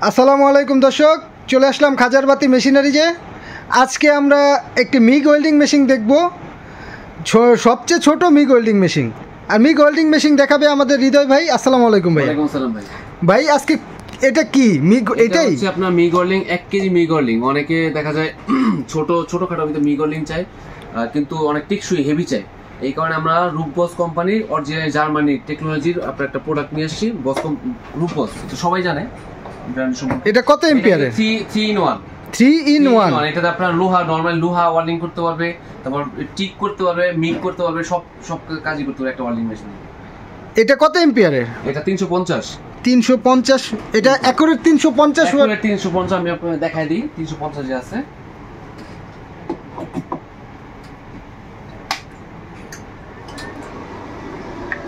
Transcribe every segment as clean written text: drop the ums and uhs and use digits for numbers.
আসসালামু আলাইকুম দর্শক, চলে আসলাম খাজারবাতি মেশিনারিজে। আজকে আমরা একটি মিগ ওয়েল্ডিং মেশিন দেখব, সবচেয়ে ছোট মিগ ওয়েল্ডিং মেশিন। আর মিগ ওয়েল্ডিং মেশিন দেখাবে আমাদের হৃদয় ভাই। আসসালামু আলাইকুম ভাই। ওয়ালাইকুম আসসালাম ভাই। ভাই আজকে এটা কি মিগ? এটাই হচ্ছে আপনার MiG welding 1 KG MiG welding. অনেকে দেখা যায় ছোটখাটো ভিতরে মিগ ওয়েল্ডিং চাই, কিন্তু অনেক টেকসই হেভি চাই। এই কারণে আমরা রূপবস কোম্পানির অরিজিনাল জার্মানি টেকনোলজির আপনার একটা প্রোডাক্ট নিয়ে এসেছি। রূপবস সবাই জানে ব্র্যান্ড সম্পর্কে। এটা কত এম্পিয়ারের? 3 in 1। 3 in 1। এটাতে আপনার লোহা, নরমাল লোহা ওয়েল্ডিং করতে পারবে, তারপর টিক করতে পারবে, মিগ করতে পারবে, সব কাজই করতে পারবে একটা ওয়েল্ডিং মেশিন। এটা কত এম্পিয়ারের? এটা 350। 350। এটা অ্যাকুরেট 350 ওয়াট। 350 আমি আপনাকে দেখাই দিই। 350 যে আছে,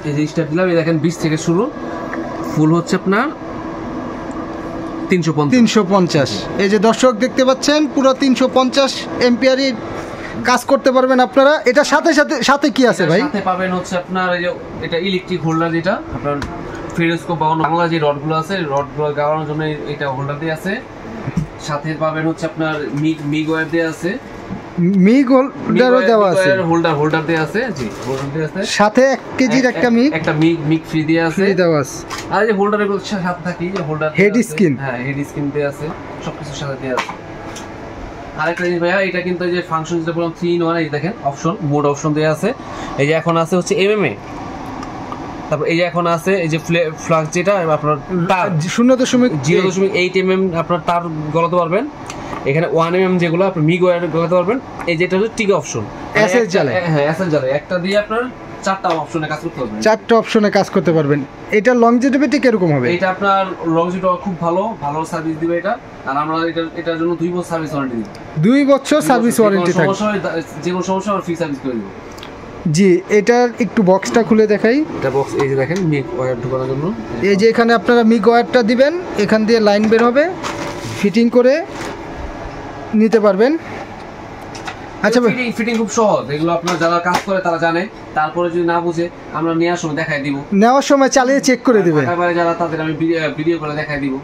এই যে স্টেপ দিলাম, এই দেখেন 20 থেকে শুরু, ফুল হচ্ছে আপনার 350। এই যে দর্শক দেখতে পাচ্ছেন, পুরো 350 এম্পিয়ারই কাজ করতে পারবেন আপনারা। এটা সাথে কি আছে ভাই? সাথে পাবেন হচ্ছে আপনার এই যে এটা ইলেকট্রিক হোল্ডার, যেটা আপনার ফেরোস্কোপ বা বাংলা যে রডগুলো আছে, রডগুলো গাওয়ানোর জন্য এটা হোল্ডার দিয়ে আছে। সাথে পাবেন হচ্ছে আপনার মিগ ওয়্যার দিয়ে আছে, মিগ হোল্ডারও দেওয়া আছে, হোল্ডার দিয়ে আছে। জি, হোল্ডার দিয়ে আছে। সাথে 1 কেজির একটা মিগ ফ্রি দিয়ে আছে। দেওয়া আছে। আর যে হোল্ডারের সাথে থাকে, যে হোল্ডার হেড স্ক্রিন, হ্যাঁ হেড স্ক্রিন দিয়ে আছে, সবকিছু সাথে দিয়ে আছে। আরেকটা জিনিস ভাইয়া, এটা কিন্তু এই যে ফাংশন যেটা বললাম 3 in 1, এই দেখেন অপশন, মোড অপশন দেওয়া আছে। এই যে এখন আছে হচ্ছে এমএমএ, তারপর এই যে এখন আছে এই যে ফ্লাক্স, যেটা আপনার তার 0.8 mm আপনার তার গলাতে পারবেন। এখানে 1 mm যেগুলো আপনি মিগ ওয়্যার গলাতে পারবেন। এই যেটা হচ্ছে টিক অপশন, এসএস জ্বালায়। হ্যাঁ এসএস জ্বালায়। একটা দিয়ে আপনার 4টা অপশনে কাজ করতে পারবেন। 4টা অপশনে কাজ করতে পারবেন। এটা লংজিভিটি কিরকম হবে? এটা আপনার লংজিভিটি খুব ভালো সার্ভিস দিবে এটা। আর আমরা এটার জন্য 2 বছর সার্ভিস ওয়ারেন্টি দিব। 2 বছর সার্ভিস ওয়ারেন্টি থাকবে। যে কোনো সমস্যা আমরা ফ্রি সার্ভিস করে দেব। জি, এটার একটু বক্সটা খুলে দেখাই। এটা বক্স, এই যে দেখেন মিগ ওয়্যার ঢোকানোর জন্য। এই যে এখানে আপনারা মিগ ওয়্যারটা দিবেন, এখান দিয়ে লাইন বের হবে, ফিটিং করে নিতে পারবেন। আচ্ছা, ফিটিং খুব সহজ। এগুলো আপনার যারা কাজ করে তারা জানে। তারপরে যদি না বুঝে, আমরা নেওয়ার সময় দেখাই দিব, নেওয়ার সময় চালিয়ে চেক করে দিবেন। একেবারে যারা তাদের আমি ভিডিও করে দেখাই দিব।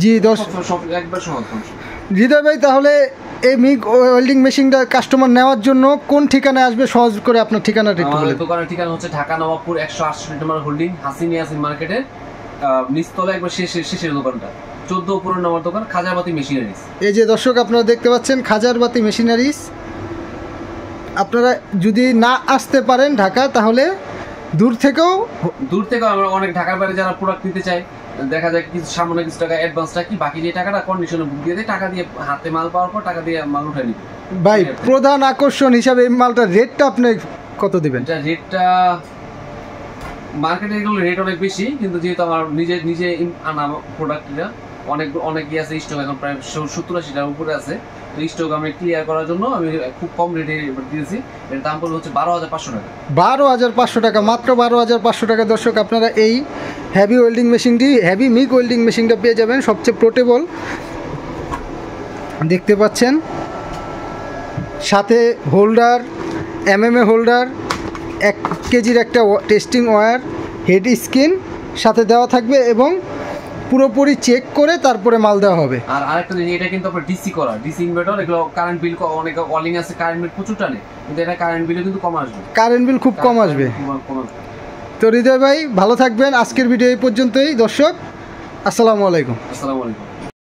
জি সব একবার সহজ। হৃদয় ভাই, তাহলে এই মিগ ওয়েল্ডিং মেশিনটা কাস্টমার নেওয়ার জন্য কোন ঠিকানায় আসবে? সহজ করে আপনার ঠিকানাটা একটু বলুন। আমাদের দোকানের ঠিকানা হচ্ছে ঢাকা নবাবপুর 168 নম্বর হোল্ডিং, হাসিন মার্কেটের নিচতলা একবার শেষের দোকানটা, 14 নম্বর দোকান, খাজারবাতি মেশিনারিজ। এই যে দর্শক আপনারা দেখতে পাচ্ছেন খাজারবাতি মেশিনারিজ। আপনারা যদি না আসতে পারেন ঢাকা, তাহলে দূর থেকেও আমরা অনেক ঢাকার বাইরে যারা প্রোডাক্ট নিতে চাই, দেখা যায় কিছু সামান্য কিছু টাকা অ্যাডভান্স রাখি, বাকি যে টাকাটা কন্ডিশনে বুক দিয়ে দেয়, টাকা দিয়ে হাতে মাল পাওয়ার পর টাকা দিয়ে মাল উঠে নিবে। ভাই, প্রধান আকর্ষণ হিসাবে এই মালটার রেটটা আপনি কত দিবেন? রেটটা মার্কেটে এগুলো রেট অনেক বেশি, কিন্তু যেহেতু আমার নিজে আনা প্রোডাক্ট, এটা অনেক ইয়ে আছে, স্টক এখন প্রায় 70-80 টাকার উপরে আছে। তো স্টক আমি ক্লিয়ার করার জন্য আমি খুব কম রেটে দিয়েছি। এর দাম পড়বে হচ্ছে 12,500 টাকা। 12,500 টাকা, মাত্র 12,500 টাকা। দর্শক আপনারা এই হেভি ওয়েল্ডিং মেশিনটি, হেভি মিগ ওয়েল্ডিং মেশিনটা পেয়ে যাবেন। সবচেয়ে পোর্টেবল দেখতে পাচ্ছেন, সাথে হোল্ডার, এমএমএ হোল্ডার, 1 কেজির একটা টেস্টিং ওয়্যার, হেড স্ক্রিন সাথে দেওয়া থাকবে, এবং পুরোপুরি চেক করে তারপরে মাল দেওয়া হবে। আর আরেকটা জিনিস, এটা কিন্তু আপনার ডিসি ইনভার্টার। এগুলো কারেন্ট বিল অনেক ওয়ার্লিং আছে, কারেন্ট বিল প্রচুর টানে, কিন্তু এটা কারেন্ট বিলও কিন্তু কম আসবে। কারেন্ট বিল খুব কম আসবে। তো হৃদয় ভাই, ভালো থাকবেন। আজকের ভিডিও এই পর্যন্তই। দর্শক, আসসালামু আলাইকুম।